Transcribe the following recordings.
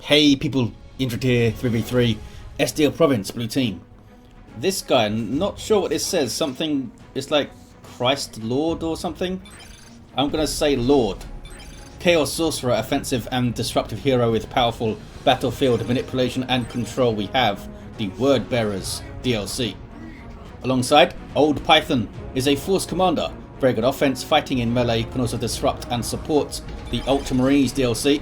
Hey people, Infantry here, 3v3, Estia Province, blue team. This guy, not sure what this says, something, it's like Christ Lord or something? I'm gonna say Lord. Chaos Sorcerer, offensive and disruptive hero with powerful battlefield manipulation and control. We have the Word Bearers DLC. Alongside, Old Python is a force commander, very good offense, fighting in melee, can also disrupt and support the Ultramarines DLC.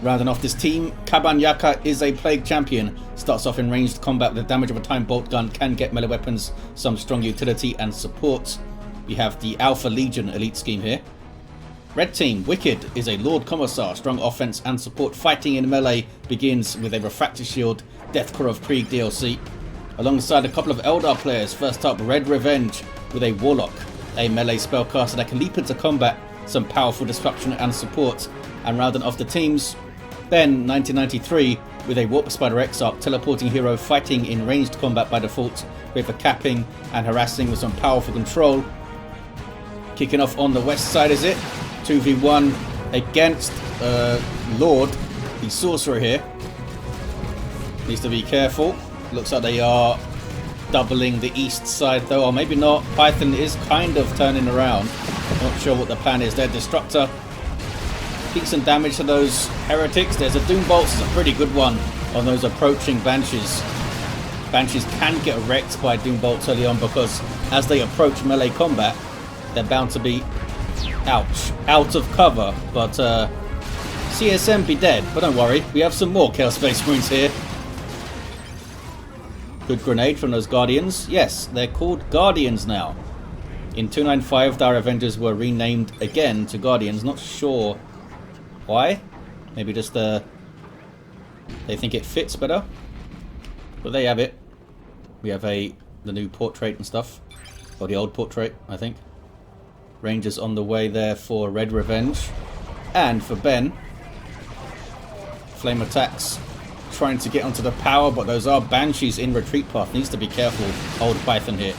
Rounding off this team, Kabanyaka is a plague champion. Starts off in ranged combat with the damage of a time bolt gun, can get melee weapons, some strong utility and support. We have the Alpha Legion elite scheme here. Red team, wikkyd is a Lord Commissar, strong offense and support, fighting in melee, begins with a refractor shield, Deathcore of Krieg DLC. Alongside a couple of Eldar players, first up RedRe Venge with a Warlock, a melee spellcaster that can leap into combat, some powerful disruption and support. And rounding off the teams, ben1993 with a Warp Spider Exarch, teleporting hero fighting in ranged combat by default, great for capping and harassing with some powerful control. Kicking off on the west side is it, 2v1 against Lord, the Sorcerer here. Needs to be careful, looks like they are doubling the east side though, or maybe not. Python is kind of turning around, not sure what the plan is there. Destructor, decent damage to those heretics. There's a Doom Bolt, it's a pretty good one on those approaching Banshees. Banshees can get wrecked by Doom Bolts early on because as they approach melee combat, they're bound to be out of cover. But CSM be dead, but don't worry, we have some more Chaos Space Marines here. Good grenade from those Guardians. Yes, they're called Guardians now. In 295, our Avengers were renamed again to Guardians. Not sure why. Maybe just they think it fits better. But there you have it. We have the new portrait and stuff. Or the old portrait, I think. Rangers on the way there for RedRe Venge. And for Ben. Flame attacks. Trying to get onto the power, but those are Banshees in retreat path. Needs to be careful, Old Python here.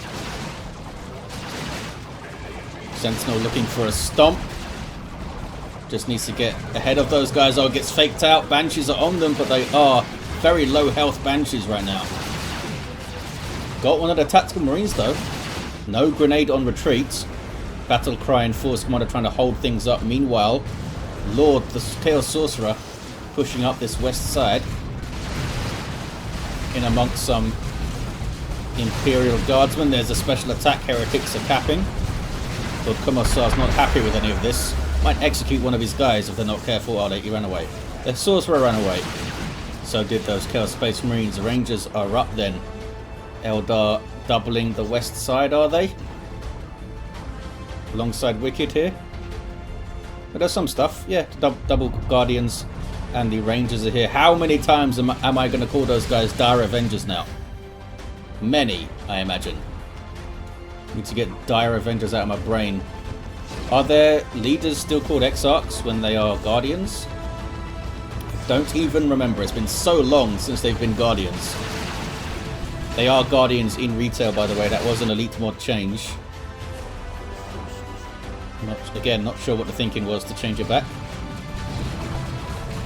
Sentinel looking for a stomp. Just needs to get ahead of those guys. Oh, gets faked out. Banshees are on them, but they are very low health Banshees right now. Got one of the Tactical Marines though. No grenade on retreat. Battle Cry and Force Commander trying to hold things up. Meanwhile, Lord, the Chaos Sorcerer, pushing up this west side. In amongst some Imperial Guardsmen. There's a special attack. Heretics are capping. Lord Commissar's not happy with any of this. Might execute one of his guys if they're not careful. Oh, he ran away. The Sorcerer ran away. So did those Chaos Space Marines. The Rangers are up then. Eldar doubling the west side, are they? Alongside wikkyd here. But there's some stuff. Yeah, double Guardians. And the Rangers are here. How many times am I going to call those guys dire Avengers now? Many, I imagine. Need to get dire Avengers out of my brain. Are their leaders still called Exarchs when they are Guardians? I don't even remember. It's been so long since they've been Guardians. They are Guardians in retail, by the way. That was an Elite mod change. Again, not sure what the thinking was to change it back.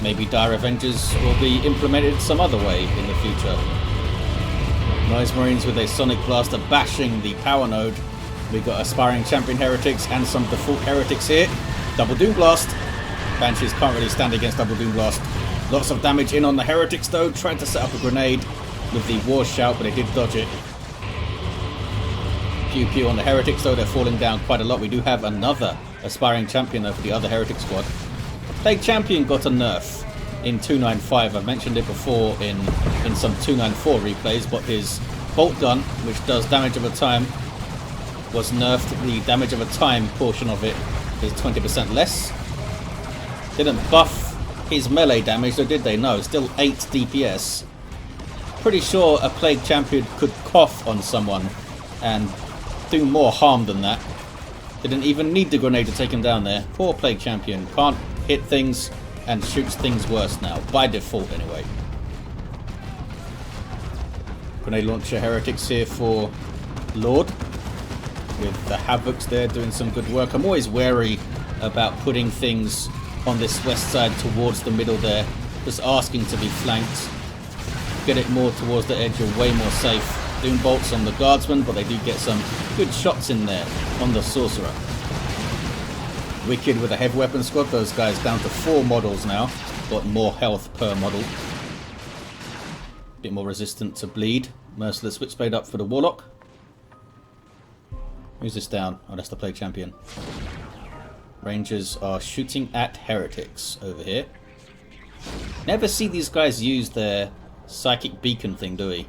Maybe dire Avengers will be implemented some other way in the future. Noise Marines with a Sonic Blaster bashing the power node. We've got aspiring champion heretics and some default heretics here. Double Doom Blast. Banshees can't really stand against Double Doom Blast. Lots of damage in on the heretics though. Tried to set up a grenade with the War Shout, but they did dodge it. Pew pew on the heretics though. They're falling down quite a lot. We do have another aspiring champion though for the other heretic squad. Plague Champion got a nerf in 295. I've mentioned it before in some 294 replays, but his bolt gun, which does damage over time, was nerfed. The damage over time portion of it is 20% less. Didn't buff his melee damage, though, did they? No, still 8 DPS. Pretty sure a Plague Champion could cough on someone and do more harm than that. Didn't even need the grenade to take him down there. Poor Plague Champion. Can't hit things and shoots things worse now, by default anyway. Grenade launcher heretics here for Lord, with the Havocs there doing some good work. I'm always wary about putting things on this west side towards the middle there. just asking to be flanked. Get it more towards the edge, you're way more safe. Doom bolts on the guardsman, but they do get some good shots in there on the sorcerer. wikkyd with a heavy weapon squad, those guys down to 4 models now. Got more health per model. Bit more resistant to bleed. Merciless switchblade up for the Warlock. Who's this down? Oh, that's the plague champion. Rangers are shooting at heretics over here. Never see these guys use their psychic beacon thing, do we?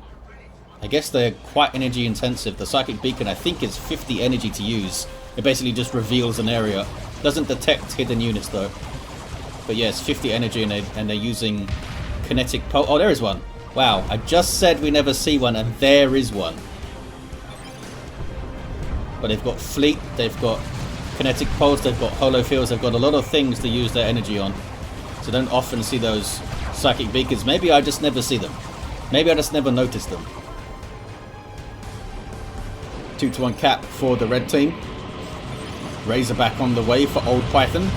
I guess they're quite energy intensive. The psychic beacon, I think, is 50 energy to use. It basically just reveals an area. Doesn't detect hidden units though. But yeah, it's 50 energy and they're using kinetic pulse. Oh, there is one. Wow, I just said we never see one and there is one. But they've got fleet, they've got kinetic pulse, they've got hollow fields, they've got a lot of things to use their energy on. So don't often see those psychic beacons. Maybe I just never see them. Maybe I just never noticed them. 2-1 cap for the red team. Razorback on the way for Old Python.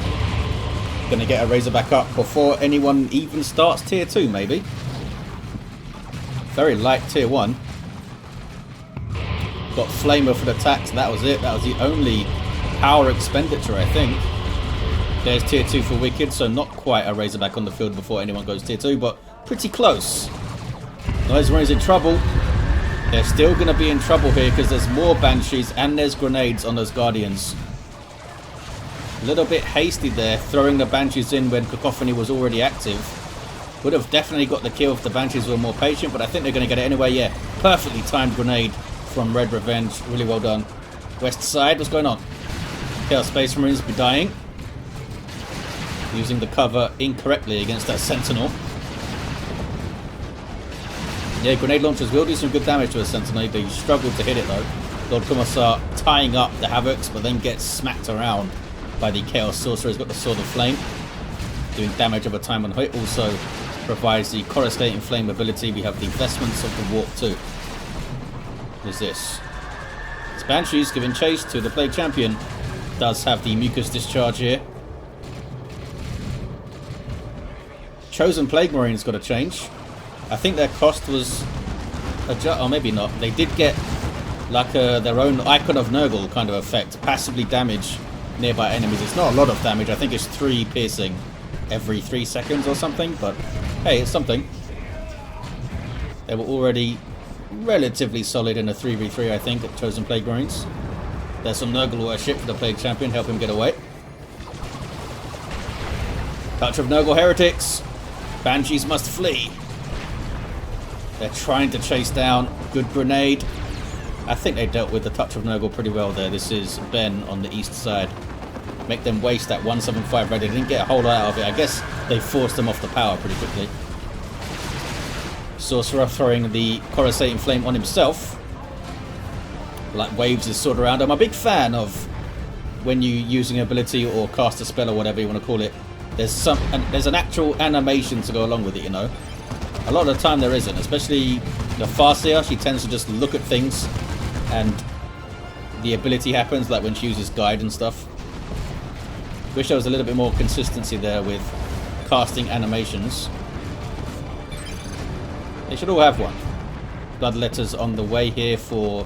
Gonna get a Razorback up before anyone even starts tier 2 maybe. Very light tier 1. Got Flamer for the attacks, that was it. That was the only power expenditure, I think. There's tier 2 for wikkyd, so not quite a Razorback on the field before anyone goes tier 2, but pretty close. Noise Marines in trouble. They're still going to be in trouble here because there's more Banshees and there's grenades on those Guardians. A little bit hasty there, throwing the Banshees in when Cacophony was already active. Would have definitely got the kill if the Banshees were more patient, but I think they're going to get it anyway. Yeah, perfectly timed grenade from RedRe Venge. Really well done. West side, what's going on? Chaos Space Marines be dying. Using the cover incorrectly against that Sentinel. Yeah, grenade launchers will do some good damage to a Sentinel. They struggle to hit it though. Lord Commissar tying up the Havocs, but then gets smacked around by the Chaos Sorcerer. He's got the Sword of Flame, doing damage over time on hit. Also provides the Coruscating Flame ability. We have the Vestments of the Warp too. What is this? It's Banshees giving chase to the Plague Champion. Does have the Mucus Discharge here. Chosen Plague Marines got a change. I think their cost was or maybe not. They did get like their own Icon of Nurgle kind of effect. Passively damage nearby enemies. It's not a lot of damage. I think it's 3 piercing every 3 seconds or something. But hey, it's something. They were already relatively solid in a 3v3, I think, at Chosen Plague Marines. There's some Nurgle worship for the Plague Champion. Help him get away. Touch of Nurgle Heretics. Banshees must flee. They're trying to chase down. Good grenade. I think they dealt with the Touch of Nurgle pretty well there. This is Ben on the east side. Make them waste that 175 ready. They didn't get a whole lot out of it. I guess they forced them off the power pretty quickly. Sorcerer throwing the Coruscating Flame on himself. Like waves his sword around. I'm a big fan of when you using an ability or cast a spell or whatever you want to call it. There's an actual animation to go along with it, you know. A lot of the time there isn't, especially the Farseer. She tends to just look at things and the ability happens, like when she uses guide and stuff. Wish there was a little bit more consistency there with casting animations. They should all have one. Bloodletters on the way here for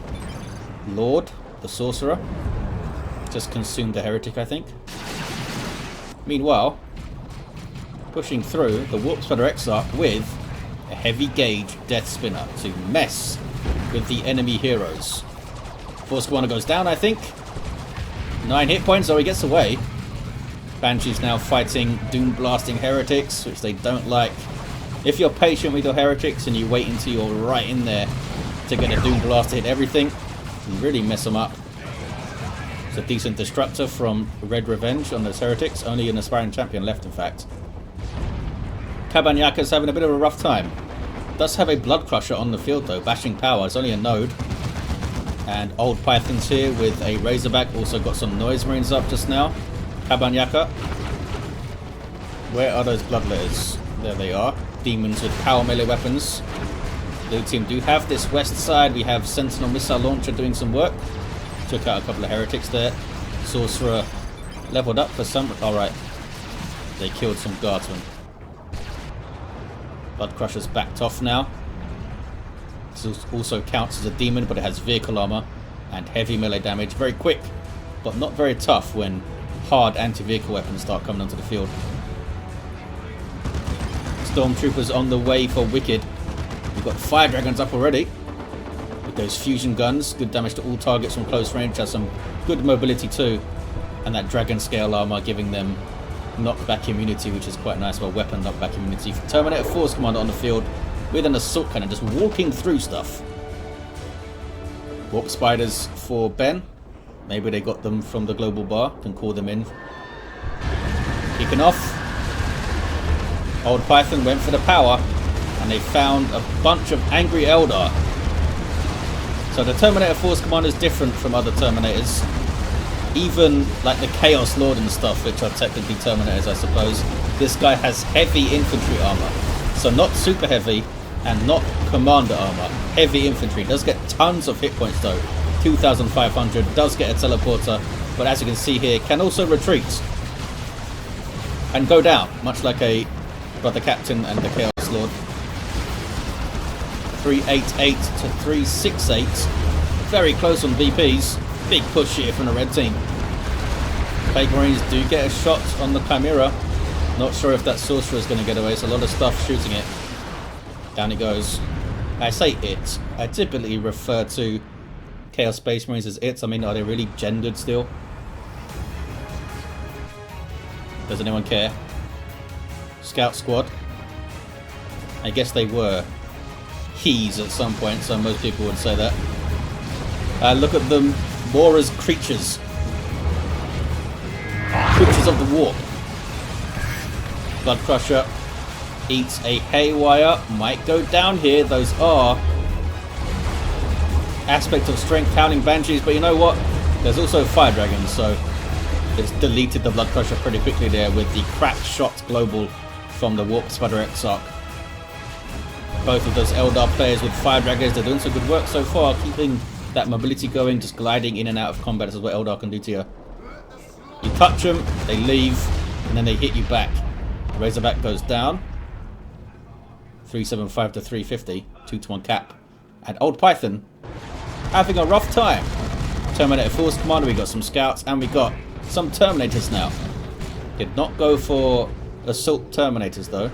Lord, the Sorcerer. Just consumed the Heretic, I think. Meanwhile, pushing through the Warp Spreader Exarch with a heavy gauge Death Spinner to mess with the enemy heroes. Force Commander goes down, I think. 9 hit points, so he gets away. Banshee's now fighting Doom Blasting Heretics, which they don't like. If you're patient with your Heretics and you wait until you're right in there to get a Doom Blast to hit everything, you really mess them up. It's a decent Destructor from RedRe Venge on those Heretics. Only an aspiring champion left, in fact. Kabanyaka's having a bit of a rough time. Does have a Blood Crusher on the field though, bashing power. It's only a node. And Old Python's here with a Razorback. Also got some Noise Marines up just now. Kabanyaka. Where are those Bloodletters? There they are. Demons with power melee weapons. Blue team do have this west side. We have Sentinel Missile Launcher doing some work. Took out a couple of Heretics there. Sorcerer leveled up for some. Alright. They killed some Guardsmen. Blood Crusher's backed off now. This also counts as a demon, but it has vehicle armor and heavy melee damage. Very quick, but not very tough when hard anti-vehicle weapons start coming onto the field. Stormtroopers on the way for wikkyd. We've got fire dragons up already with those fusion guns. Good damage to all targets from close range. Has some good mobility too, and that dragon scale armor giving them knockback immunity, which is quite nice. Well, weapon knockback immunity. Terminator Force Commander on the field with an assault cannon, just walking through stuff. Warp spiders for Ben. Maybe they got them from the global bar. Can call them in. Kicking off. Old Python went for the power, and they found a bunch of angry Eldar. So the Terminator Force Commander is different from other Terminators. Even like the Chaos Lord and stuff, which are technically Terminators, I suppose. This guy has heavy infantry armor. So not super heavy and not commander armor. Heavy infantry. Does get tons of hit points though. 2,500. Does get a teleporter. But as you can see here, can also retreat. And go down. Much like a Brother Captain and the Chaos Lord. 388 to 368. Very close on VPs. Big push here from the red team. Plague Marines do get a shot on the Chimera. Not sure if that Sorcerer is going to get away. It's a lot of stuff shooting it. Down it goes. I say it. I typically refer to Chaos Space Marines as it. I mean, are they really gendered still? Does anyone care? Scout Squad. I guess they were he's at some point, so most people would say that. Look at them more as creatures. Creatures of the warp. Blood Crusher eats a haywire. Might go down here. Those are aspect of strength counting banshees, but you know what? There's also fire dragons, so it's deleted the Blood Crusher pretty quickly there with the crack shot global from the Warp Spider Exarch. Both of those Eldar players with fire dragons, they're doing some good work so far, keeping that mobility going, just gliding in and out of combat. This is what Eldar can do to you. You touch them, they leave, and then they hit you back. Razorback goes down. 375 to 350, 2-to-1 cap. And Old Python having a rough time. Terminator Force Commander, we got some scouts, and we got some Terminators now. Did not go for Assault Terminators though.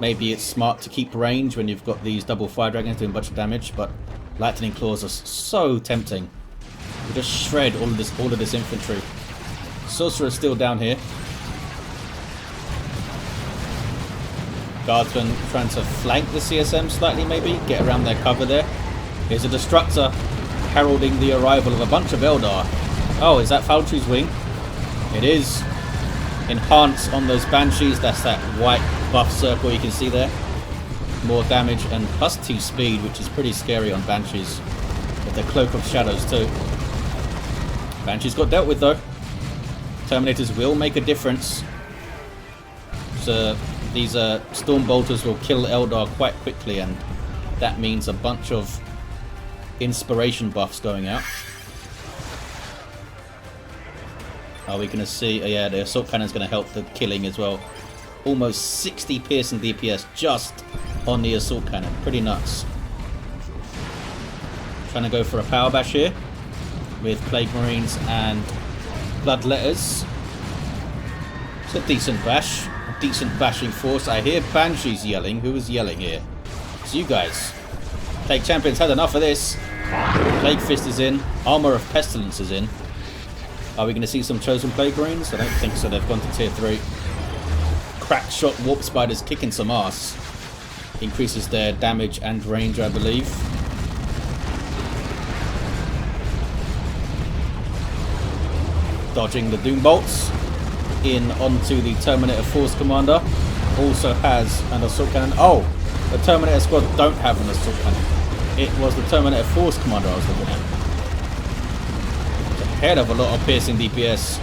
Maybe it's smart to keep range when you've got these double fire dragons doing a bunch of damage, but Lightning Claws are so tempting. We just shred all of this infantry. Sorcerer is still down here. Guardsmen trying to flank the CSM slightly, maybe get around their cover there. Here's a Destructor heralding the arrival of a bunch of Eldar. Oh, is that Faltry's wing? It is. Enhance on those Banshees. That's that white buff circle you can see there. More damage and plus 2 speed, which is pretty scary on Banshees. With the Cloak of Shadows too. Banshees got dealt with though. Terminators will make a difference. So these Storm Bolters will kill Eldar quite quickly, and that means a bunch of inspiration buffs going out. Are we going to see... Oh yeah, the Assault Cannon is going to help the killing as well. Almost 60 piercing DPS just on the Assault Cannon. Pretty nuts. Trying to go for a Power Bash here with Plague Marines and Bloodletters. It's a decent bash. A decent bashing force. I hear Banshees yelling. Who is yelling here? It's you guys. Plague Champion's had enough of this. Plague Fist is in. Armor of Pestilence is in. Are we going to see some Chosen Plague Marines? I don't think so. They've gone to tier 3. Crack shot Warp Spiders kicking some ass. Increases their damage and range, I believe. Dodging the Doom Bolts. In onto the Terminator Force Commander. Also has an Assault Cannon. Oh! The Terminator Squad don't have an Assault Cannon. It was the Terminator Force Commander I was looking at. Head of a lot of piercing DPS.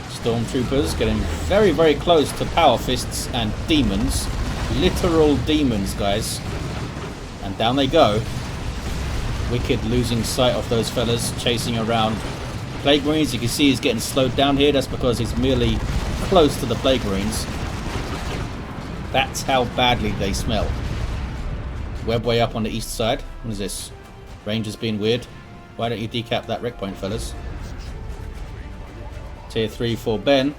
Stormtroopers getting very, very close to Power Fists and Demons. Literal demons, guys. And down they go. wikkyd losing sight of those fellas, chasing around Plague Marines, you can see he's getting slowed down here. That's because he's merely close to the Plague Marines. That's how badly they smell. Webway up on the east side. What is this? Rangers being weird. Why don't you decap that wreck point, fellas? Tier 3 for Ben.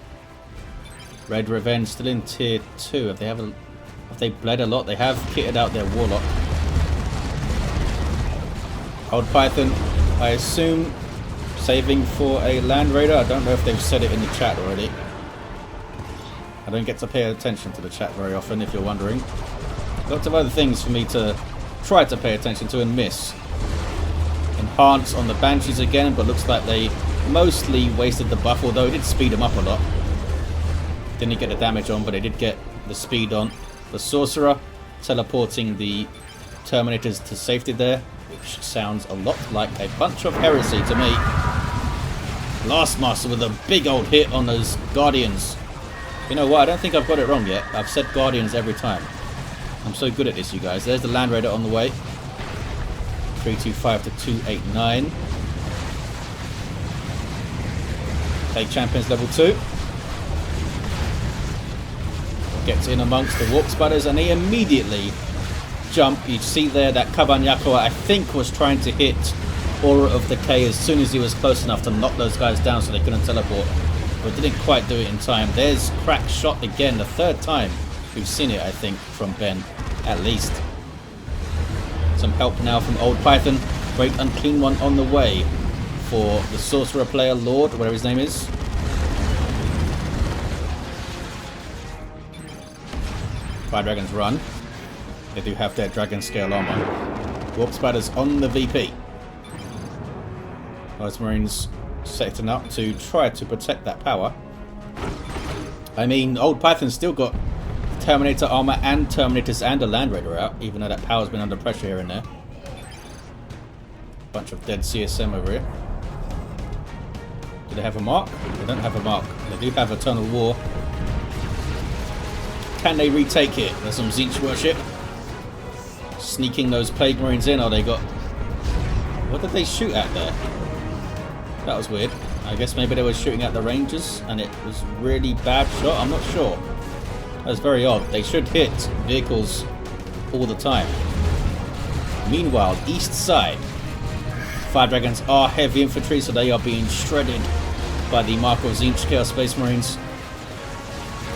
RedRe Venge still in tier 2. Have they bled a lot? They have kitted out their Warlock. Old Python, I assume, saving for a Land Raider. I don't know if they've said it in the chat already. I don't get to pay attention to the chat very often, if you're wondering. Lots of other things for me to try to pay attention to and miss. Enhance on the Banshees again, but looks like they mostly wasted the buff, although it did speed them up a lot. Didn't get the damage on, but it did get the speed on. The Sorcerer, teleporting the Terminators to safety there, which sounds a lot like a bunch of heresy to me. Last Master with a big old hit on those Guardians. You know what, I don't think I've got it wrong yet. I've said Guardians every time. I'm so good at this, you guys. There's the Land Raider on the way. 325 to 289. Take Champions level 2. Gets in amongst the Warp Spiders and he immediately jump. You see there that Kabanyaka, I think, was trying to hit Aura of Decay as soon as he was close enough to knock those guys down so they couldn't teleport. But didn't quite do it in time. There's crack shot again, the third time we've seen it, I think, from Ben, at least. Some help now from Old Python. Great Unclean One on the way for the Sorcerer player, Lord, whatever his name is. Fire Dragons run. They do have their Dragon Scale armor. Warp Spiders on the VP. Those Marines setting up to try to protect that power. I mean, Old Python's still got Terminator armor and Terminators and a Land Raider out, even though that power's been under pressure here and there. Bunch of dead CSM over here. Do they have a mark? They don't have a mark. They do have Eternal War. Can they retake it? There's some Tzeentch worship. Sneaking those Plague Marines in. Oh, they got... What did they shoot at there? That was weird. I guess maybe they were shooting at the Rangers and it was really bad shot. I'm not sure. That was very odd. They should hit vehicles all the time. Meanwhile, east side. Fire Dragons are heavy infantry, so they are being shredded by the Marco Tzeentch Chaos Space Marines.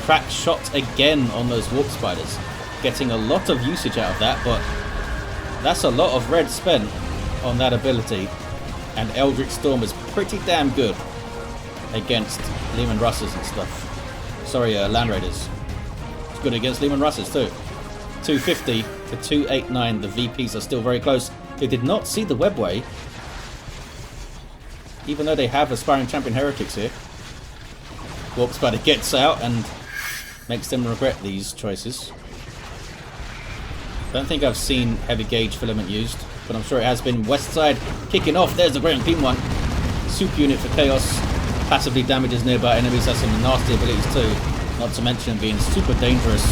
Crack shot again on those Warp Spiders. Getting a lot of usage out of that, but that's a lot of red spent on that ability. And Eldritch Storm is pretty damn good against Leman Russes and stuff. Sorry, Land Raiders. It's good against Leman Russes too. 250 to 289. The VPs are still very close. They did not see the webway, even though they have Aspiring Champion Heretics here. Warp Spider gets out and makes them regret these choices. Don't think I've seen heavy gauge filament used, but I'm sure it has been. West side kicking off. There's the Great Unclean One. Soup unit for Chaos. Passively damages nearby enemies. Has some nasty abilities too. Not to mention being super dangerous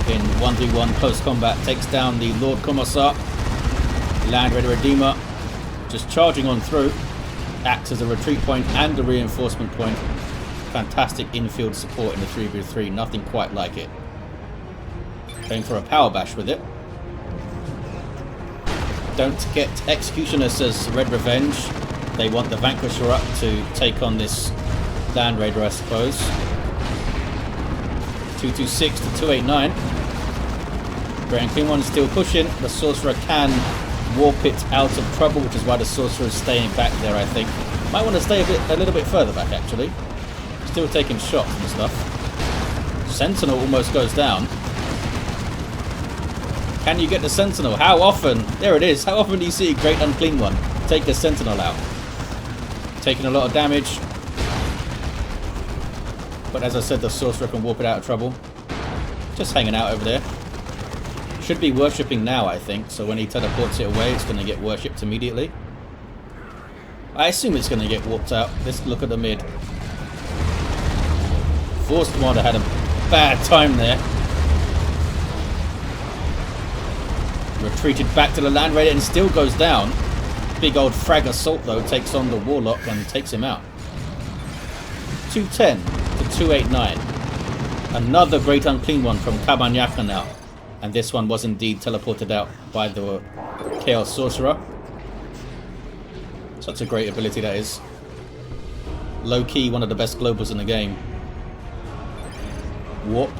in 1v1 close combat. Takes down the Lord Commissar. Land Raider Redeemer. Just charging on through. Acts as a retreat point and a reinforcement point. Fantastic infield support in the 3v3. Nothing quite like it. Going for a power bash with it. Don't get Executioner, says RedRe Venge. They want the Vanquisher up to take on this Land Raider, I suppose. 226 to 289. Great Unclean One still pushing. The Sorcerer can warp it out of trouble, which is why the Sorcerer is staying back there, I think. Might want to stay a little bit further back, actually. Still taking shots and stuff. Sentinel almost goes down. Can you get the Sentinel? How often? There it is. How often do you see a Great Unclean One take the Sentinel out? Taking a lot of damage. But as I said, the Sorcerer can warp it out of trouble. Just hanging out over there. Should be worshipping now, I think. So when he teleports it away, it's going to get worshipped immediately. I assume it's going to get warped out. Let's look at the mid. Force Commander had a bad time there. Retreated back to the Land Raider and still goes down. big old frag assault though takes on the Warlock and takes him out. 210 to 289. Another great unclean one from Kabanyaka now. And this one was indeed teleported out by the Chaos Sorcerer. Such a great ability that is. Low key, one of the best globals in the game. Warp.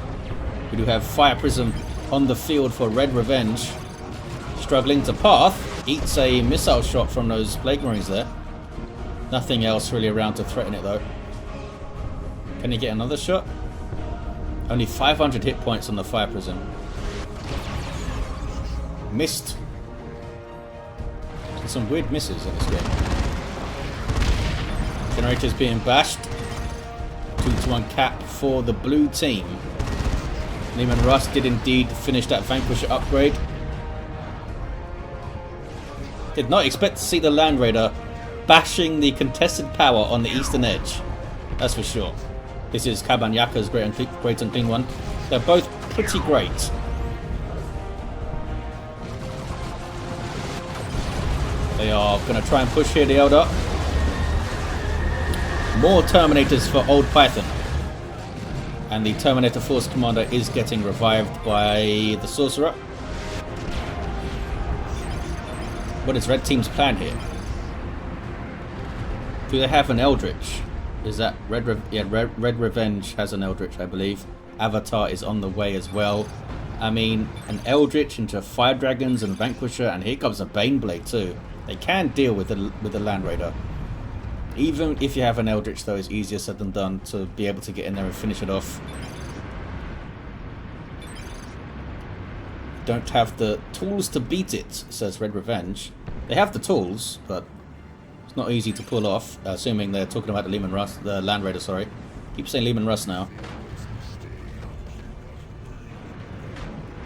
We do have Fire Prism on the field for RedRe Venge. Struggling to path. Eats a missile shot from those Plague Marines there. Nothing else really around to threaten it though. Can he get another shot? Only 500 hit points on the Fire Prism. Missed. Some weird misses in this game. Generators being bashed. 2-1 cap for the blue team. Leman Russ did indeed finish that Vanquisher upgrade. Did not expect to see the Land Raider bashing the contested power on the eastern edge. That's for sure. This is Kabanyaka's great unclean one. They're both pretty great. They are going to try and push here the Eldar. More Terminators for Old Python. And the Terminator Force Commander is getting revived by the Sorcerer. What is Red Team's plan here? Do they have an Eldritch? Is that RedRe Venge has an Eldritch, I believe. Avatar is on the way as well. I mean, an Eldritch into Fire Dragons and Vanquisher, and here comes a Baneblade too. They can deal with the Land Raider. Even if you have an Eldritch though, it's easier said than done to be able to get in there and finish it off. Don't have the tools to beat it, says RedRe Venge. They have the tools, but it's not easy to pull off, assuming they're talking about the Land Raider, sorry. Keep saying Leman Russ now.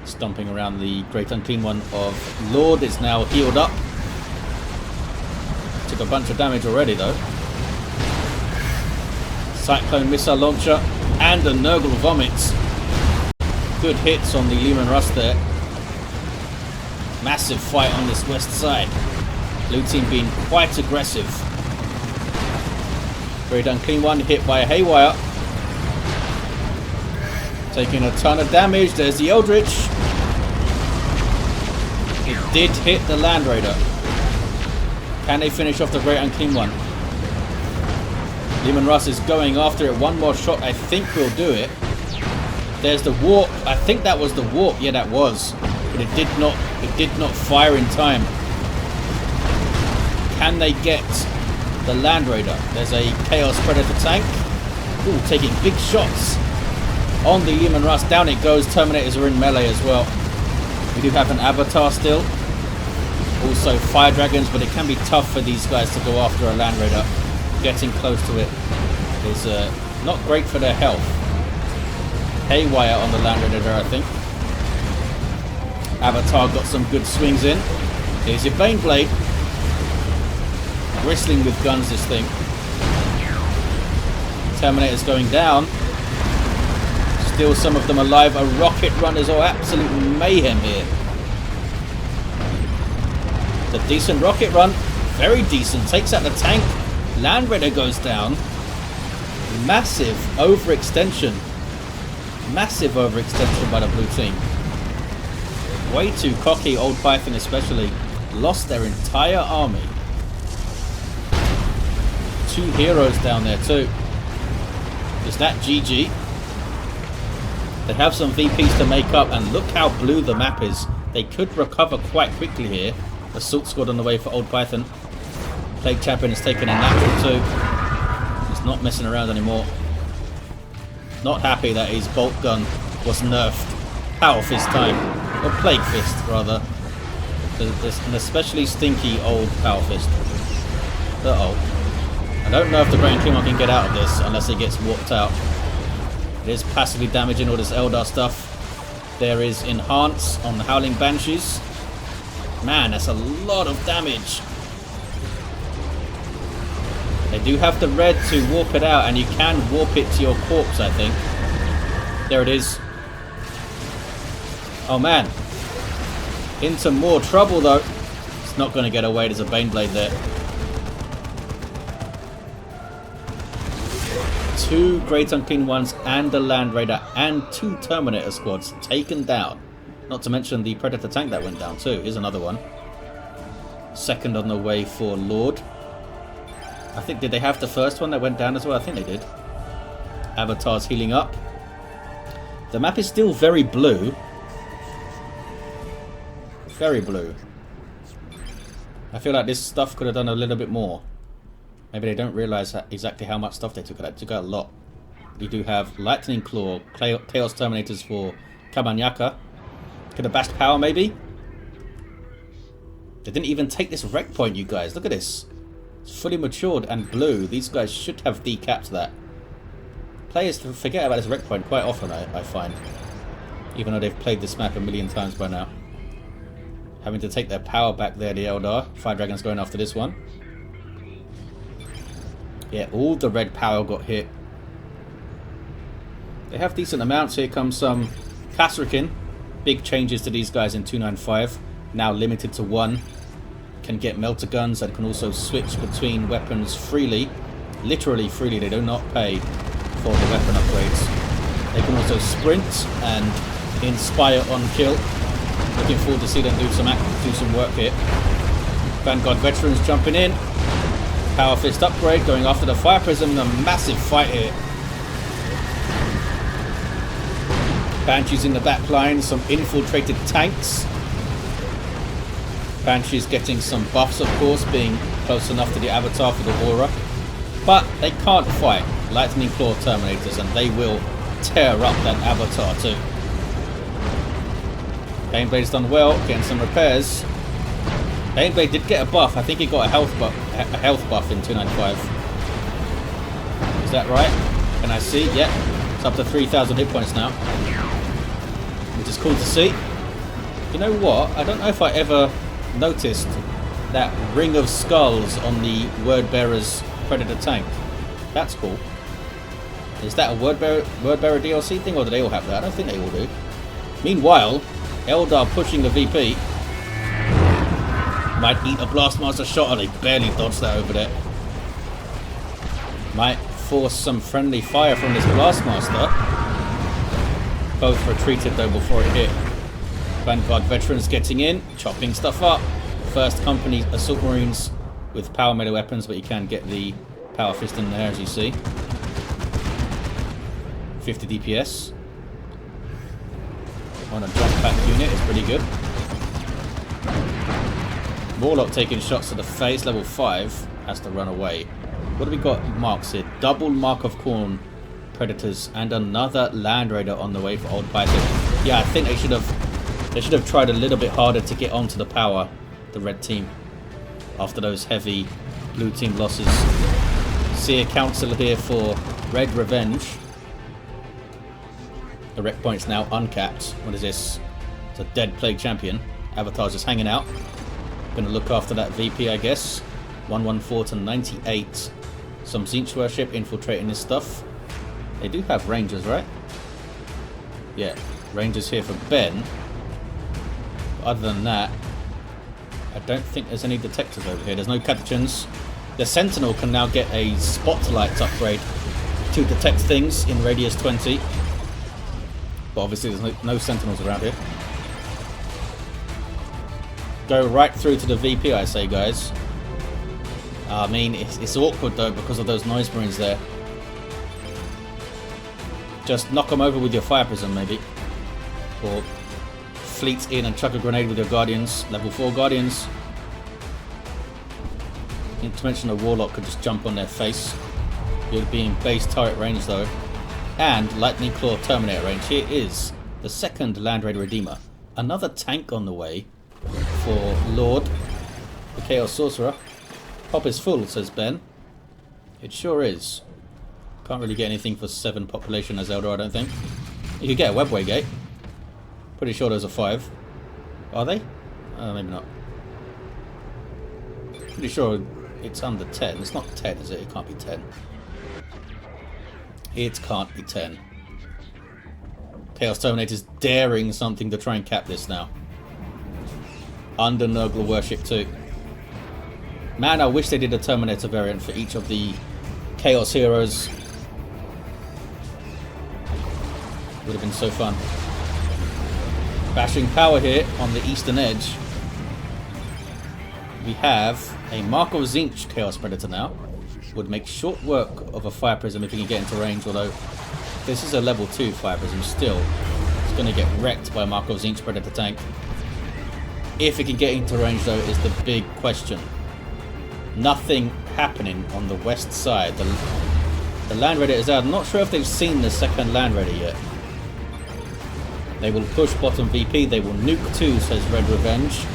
Stomping around the Great Unclean One of Lord is now healed up. Took a bunch of damage already though. Cyclone Missile Launcher and a Nurgle Vomits. Good hits on the Leman Russ there. Massive fight on this west side. Blue team being quite aggressive. Great Unclean One hit by a Haywire. Taking a ton of damage. There's the Eldritch. It did hit the Land Raider. Can they finish off the Great Unclean One? Leman Russ is going after it. One more shot, I think will do it. There's the warp. I think that was the warp. Yeah, that was. But it did not fire in time. Can they get the Land Raider? There's a Chaos Predator tank. Ooh, taking big shots on the Leman Russ. Down it goes. Terminators are in melee as well. We do have an Avatar still. Also Fire Dragons, but it can be tough for these guys to go after a Land Raider. Getting close to it is not great for their health. Haywire on the Land Raider there, I think. Avatar got some good swings in. Here's your Baneblade. Bristling with guns, this thing. Terminator's going down. Still some of them alive. A rocket runners are absolute mayhem here. The decent rocket run. Very decent. Takes out the tank. Land Raider goes down. Massive overextension. Massive overextension by the blue team. Way too cocky, Old Python especially. Lost their entire army. 2 heroes down there too. Is that GG? They have some VPs to make up, and look how blue the map is. They could recover quite quickly here. Assault squad on the way for Old Python. Plague Champion is taking a natural too. He's not messing around anymore. Not happy that his bolt gun was nerfed. Power Fist time. Or Plague Fist, rather. There's an especially stinky old Power Fist. Uh-oh. I don't know if the Great Unclean One can get out of this unless it gets warped out. It is passively damaging all this Eldar stuff. There is Enhance on the Howling Banshees. Man, that's a lot of damage. They do have the red to warp it out, and you can warp it to your corpse, I think. There it is. Oh man. Into more trouble though. It's not going to get away. There's a Baneblade there. 2 Great Unclean Ones and the Land Raider and 2 Terminator squads taken down. Not to mention the Predator tank that went down too. Here's another one. Second on the way for Lord. I think, did they have the first one that went down as well? I think they did. Avatar's healing up. The map is still very blue. Very blue. I feel like this stuff could have done a little bit more. Maybe they don't realise exactly how much stuff they took out. They took out a lot. You do have Lightning Claw, Chaos Terminators for Kabanyaka. Could have bashed power, maybe? They didn't even take this wreck point, you guys. Look at this. It's fully matured and blue. These guys should have decapped that. Players forget about this wreck point quite often, I find. Even though they've played this map a million times by now. Having to take their power back there, the Eldar. Fire Dragon's going after this one. Yeah, all the red power got hit. They have decent amounts. Here comes some Kasrikin. Big changes to these guys in 295. Now limited to 1. Can get melter guns and can also switch between weapons freely. Literally freely. They do not pay for the weapon upgrades. They can also sprint and inspire on kill. Looking forward to see them do some work here. Vanguard veterans jumping in. Power Fist upgrade going after the Fire Prism. A massive fight here. Banshees in the back line. Some infiltrated tanks. Banshees getting some buffs, of course, being close enough to the Avatar for the aura. But they can't fight Lightning Claw Terminators, and they will tear up that Avatar too. Baneblade's done well, getting some repairs. Baneblade did get a buff. I think he got a health buff in 295. Is that right? Can I see? Yep. It's up to 3,000 hit points now. Which is cool to see. You know what? I don't know if I ever noticed that ring of skulls on the Word Bearer's Predator tank. That's cool. Is that a Word Bearer DLC thing, or do they all have that? I don't think they all do. Meanwhile, Eldar pushing the VP. Might eat a Blastmaster shot, and they barely dodged that over there. Might force some friendly fire from this Blastmaster. Both retreated though before it hit. Vanguard veterans getting in, chopping stuff up. First company assault marines with power melee weapons, but you can get the power fist in there, as you see. 50 DPS. On a jump back unit, it's pretty good. Warlock taking shots to the face, level 5, has to run away. What have we got marks here? Double Mark of Khorne Predators and another Land Raider on the way for Old Python. Yeah, I think they should have tried a little bit harder to get onto the power, the red team, after those heavy blue team losses. See a council here for RedRe Venge. The rec point's now uncapped. What is this? It's a dead plague champion. Avatar's just hanging out. Gonna look after that VP, I guess. 114 to 98. Some Zinch worship infiltrating this stuff. They do have rangers, right? Yeah, rangers here for Ben. But other than that, I don't think there's any detectors over here. There's no catechins. The Sentinel can now get a spotlight upgrade to detect things in radius 20. But obviously there's no Sentinels around here. Go right through to the VP, I say, guys. I mean, it's awkward though because of those noise marines there. Just knock them over with your Fire Prism, maybe. Or fleet in and chuck a grenade with your Guardians. Level 4 Guardians. Not to mention a Warlock could just jump on their face. You'll be in base turret range though. And Lightning Claw Terminator range. Here is the second Land Raider Redeemer. Another tank on the way for Lord, the Chaos Sorcerer. Pop is full, says Ben. It sure is. Can't really get anything for 7 population as Eldar, I don't think. You could get a Webway Gate. Pretty sure those are 5. Are they? Maybe not. Pretty sure it's under 10. It's not 10, is it? It can't be 10. It can't be 10. Chaos Terminator's daring something to try and cap this now. Under Nurgle Worship too. Man, I wish they did a Terminator variant for each of the Chaos heroes. Would have been so fun. Bashing power here on the eastern edge. We have a Mark of Tzeentch Chaos Predator now. Would make short work of a Fire Prism if he can get into range, although this is a level 2 Fire Prism still. It's going to get wrecked by Mark of Tzeentch Predator tank. If it can get into range though is the big question. Nothing happening on the west side. The Land Raider is out. I'm not sure if they've seen the second Land Raider yet. They will push bottom VP. They will nuke too, says RedRe Venge.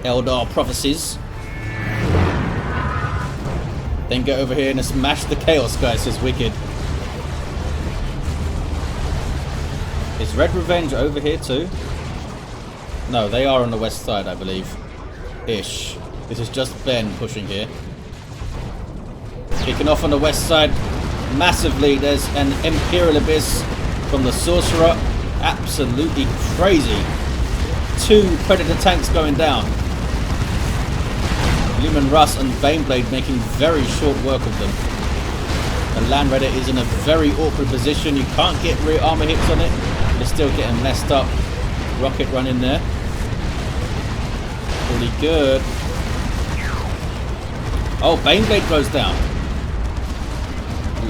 Eldar prophecies. Then get over here and smash the Chaos guy, says wikkyd. Is RedRe Venge over here too? No, they are on the west side, I believe. Ish. This is just Ben pushing here. Kicking off on the west side massively. There's an Imperial Abyss from the Sorcerer. Absolutely crazy. 2 Predator tanks going down. Lumen Russ and Baneblade making very short work of them. The Land Raider is in a very awkward position. You can't get rear armor hits on it. They're still getting messed up. Rocket run in there. Pretty good. Oh, Baneblade goes down.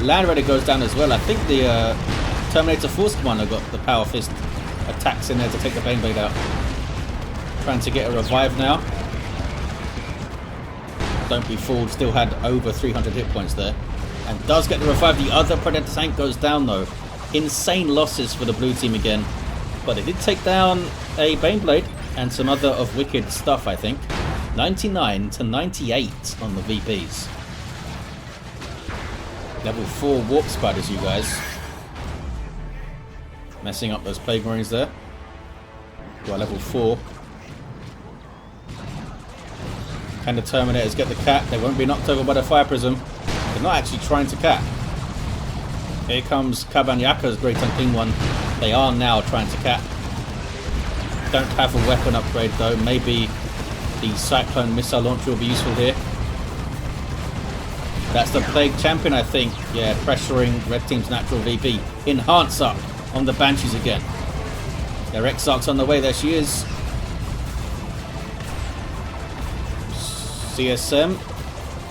Land Raider goes down as well. I think the Terminator Force Commander got the Power Fist attacks in there to take the Baneblade out. Trying to get a revive now. Don't be fooled, still had over 300 hit points there. And does get the revive. The other Predator tank goes down though. Insane losses for the blue team again. But they did take down a Baneblade and some other of wikkyd stuff, I think. 99 to 98 on the VPs. Level 4 Warp Spiders, you guys. Messing up those Plague Marines there. Got level 4. Can the Terminators get the cap? They won't be knocked over by the Fire Prism. They're not actually trying to cap. Here comes Kabanyaka's Great Unclean One. They are now trying to cap. Don't have a weapon upgrade though. Maybe the Cyclone Missile Launcher will be useful here. That's the Plague Champion, I think. Yeah, pressuring Red Team's natural VP. Enhance up on the Banshees again. Their Exarch's on the way. There she is. CSM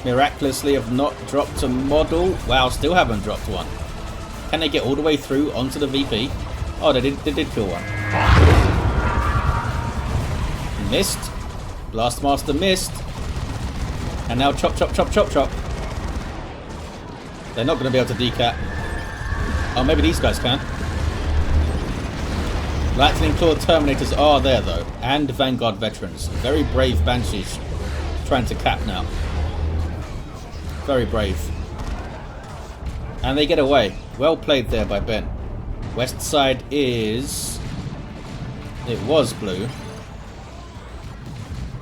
miraculously have not dropped a model. Wow, still haven't dropped one. Can they get all the way through onto the VP? Oh, they did kill one. Missed. Blastmaster missed. And now chop, chop, chop, chop, chop. They're not going to be able to decap. Oh, maybe these guys can. Lightning Claw Terminators are there though. And Vanguard Veterans. Very brave Banshees. Trying to cap now. Very brave. And they get away. Well played there by Ben. West side is... It was blue.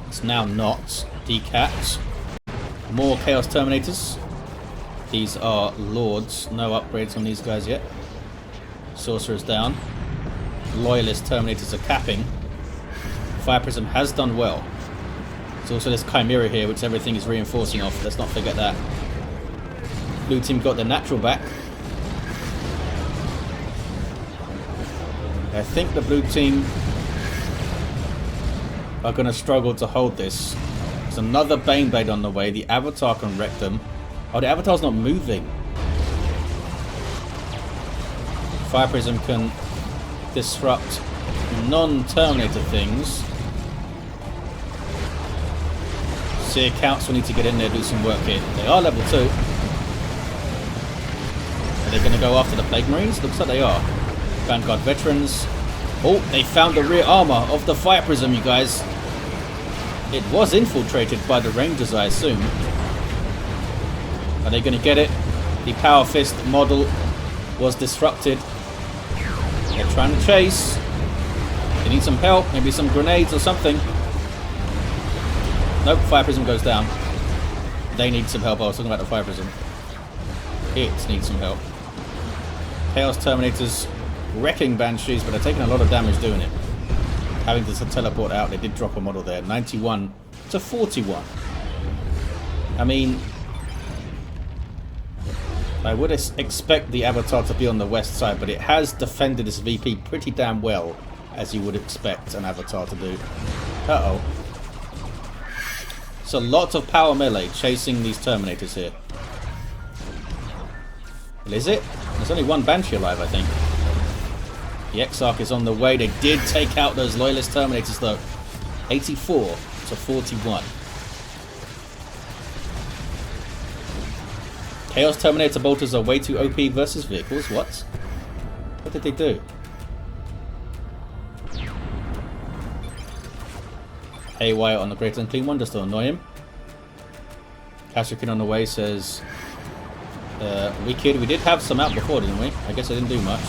It's now not. Decapped. More Chaos Terminators. These are Lords. No upgrades on these guys yet. Sorcerer's down. Loyalist Terminators are capping. Fire Prism has done well. There's also this Chimera here, which everything is reinforcing off. Let's not forget that. Blue team got their natural back. I think the blue team are going to struggle to hold this. There's another Baneblade on the way. The Avatar can wreck them. Oh, the Avatar's not moving. Fire Prism can disrupt non-Terminator things. Seer Council need to get in there, do some work here. They are level 2. Are they going to go after the Plague Marines? Looks like they are. Vanguard Veterans. Oh, they found the rear armor of the Fire Prism, you guys. It was infiltrated by the Rangers, I assume. Are they going to get it? The Power Fist model was disrupted. They're trying to chase. They need some help, maybe some grenades or something. Nope, Fire Prism goes down. They need some help. I was talking about the Fire Prism. It needs some help. Chaos Terminators wrecking Banshees, but they're taking a lot of damage doing it. Having to teleport out, they did drop a model there. 91 to 41. I mean, I would expect the Avatar to be on the west side, but it has defended this VP pretty damn well, as you would expect an Avatar to do. Uh-oh. So lots of power melee chasing these Terminators here. Well, is it? There's only one Banshee alive, I think. The Exarch is on the way. They did take out those Loyalist Terminators, though. 84 to 41. Chaos Terminator bolters are way too OP versus vehicles. What? What did they do? Haywire on the Great Unclean One just to annoy him. Kashyyykin on the way says, wikkyd. We did have some out before, didn't we? I guess I didn't do much.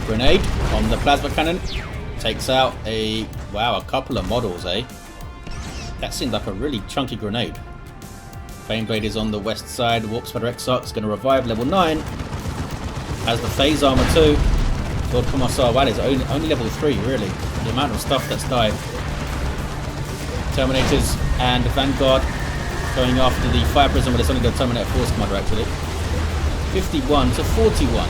Grenade on the plasma cannon. Takes out a couple of models, eh? That seemed like a really chunky grenade. Fameblade is on the west side. Warp Spider Exarch is going to revive level 9. Has the phase armor too. Lord Commissar, wow, is only level 3, really. The amount of stuff that's died. Terminators and Vanguard going after the Fire Prism, but it's only the Terminator Force Commander, actually. 51 to 41.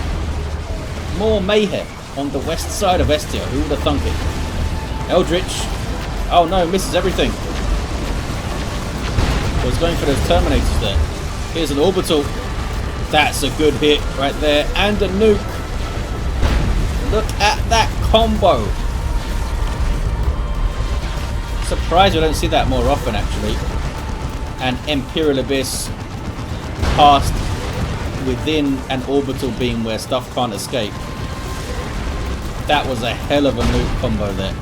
More mayhem on the west side of Estia. Who would have thunk it? Eldritch. Oh no, misses everything. I was going for those Terminators there. Here's an orbital. That's a good hit right there. And a nuke. Look at that combo. Surprised we don't see that more often, actually. An Imperial Abyss passed within an orbital beam where stuff can't escape. That was a hell of a nuke combo there.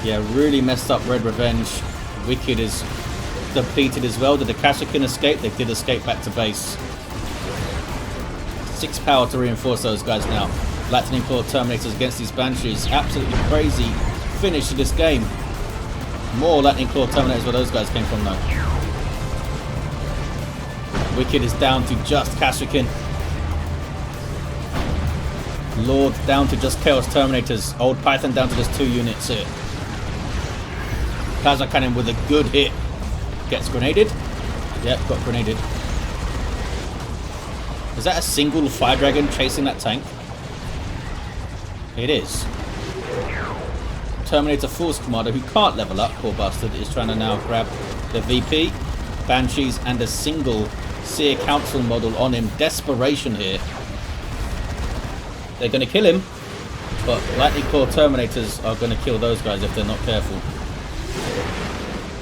Yeah, really messed up RedRe Venge. wikkyd is depleted as well. Did the Kashyyykin escape? They did escape back to base. 6 power to reinforce those guys now. Lightning Claw Terminators against these Banshees. Absolutely crazy finish to this game. More Lightning Claw Terminators where those guys came from though. wikkyd is down to just Kashyyykin. Lord down to just Chaos Terminators. Old Python down to just 2 units here. Plasma Cannon with a good hit. Gets grenaded. Yep, got grenaded. Is that a single Fire Dragon chasing that tank? It is. Terminator Force Commander, who can't level up, poor bastard, is trying to now grab the VP. Banshees and a single Seer Council model on him. Desperation here. They're going to kill him, but Lightning Claw Terminators are going to kill those guys if they're not careful.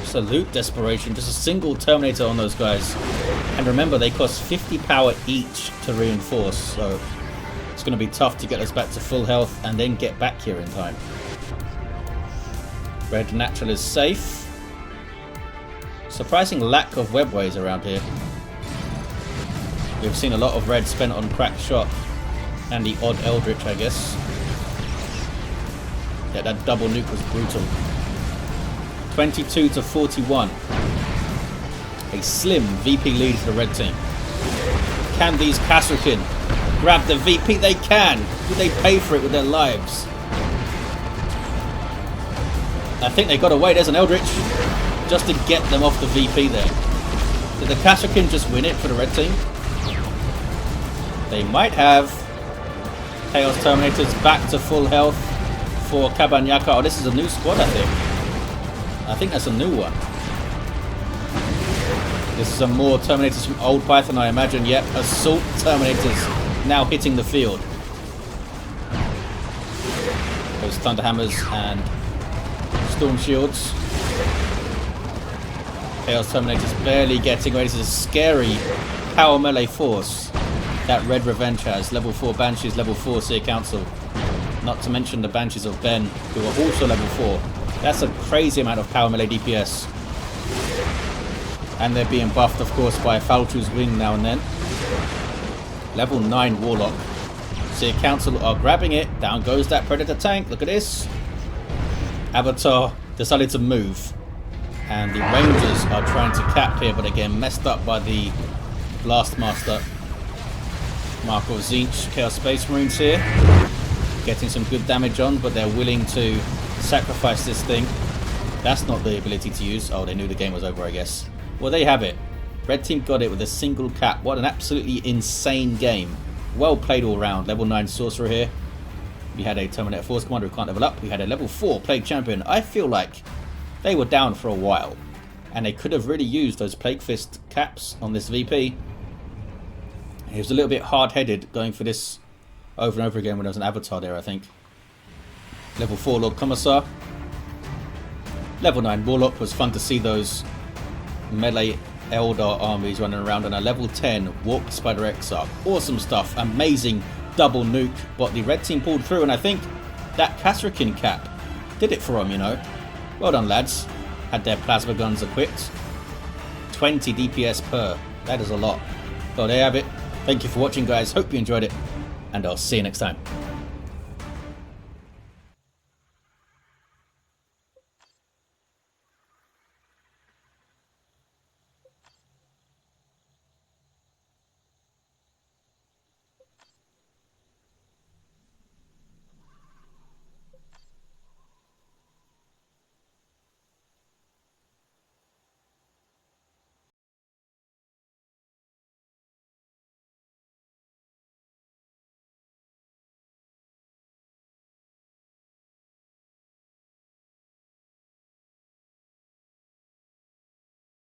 Absolute desperation. Just a single Terminator on those guys. And remember, they cost 50 power each to reinforce, so it's going to be tough to get us back to full health and then get back here in time. Red Natural is safe. Surprising lack of webways around here. We've seen a lot of red spent on cracked shot and the odd Eldritch, I guess. Yeah, that double nuke was brutal. 22 to 41. A slim VP lead for the red team. Can these Kashyyykin grab the VP? They can. Did they pay for it with their lives? I think they got away. There's an Eldritch just to get them off the VP there. Did the Kashyyykin just win it for the red team? They might have. Chaos Terminators back to full health for Kabanyaka. Oh, this is a new squad, I think. I think that's a new one. This is some more Terminators from Old Python, I imagine. Yep, Assault Terminators now hitting the field. Those Thunder Hammers and Storm Shields. Chaos Terminators barely getting away. This is a scary power melee force that RedRe Venge has. Level 4 Banshees, level 4 Seer Council. Not to mention the Banshees of Ben, who are also level 4. That's a crazy amount of power melee DPS. And they're being buffed, of course, by Falchu's Wing now and then. Level 9 Warlock. Seer Council are grabbing it. Down goes that Predator tank. Look at this. Avatar decided to move. And the Rangers are trying to cap here, but again, messed up by the Blastmaster. Marco Zinch, Chaos Space Marines here. Getting some good damage on, but they're willing to sacrifice this thing. That's not the ability to use. Oh, they knew the game was over, I guess. Well, there you have it. Red team got it with a single cap. What an absolutely insane game. Well played all round. Level 9 Sorcerer here. We had a Terminator Force Commander who can't level up. We had a level 4 Plague Champion. I feel like they were down for a while, and they could have really used those Plague Fist caps on this VP. He was a little bit hard-headed going for this over and over again when there was an avatar there, I think. Level 4 Lord Commissar. Level 9 Warlock. Was fun to see those melee Eldar armies running around. And a level 10 Walk Spider Exarch. Awesome stuff. Amazing double nuke. But the red team pulled through, and I think that Kasrakin cap did it for them, you know. Well done, lads. Had their plasma guns equipped. 20 DPS per. That is a lot. So there you have it. Thank you for watching, guys. Hope you enjoyed it, and I'll see you next time.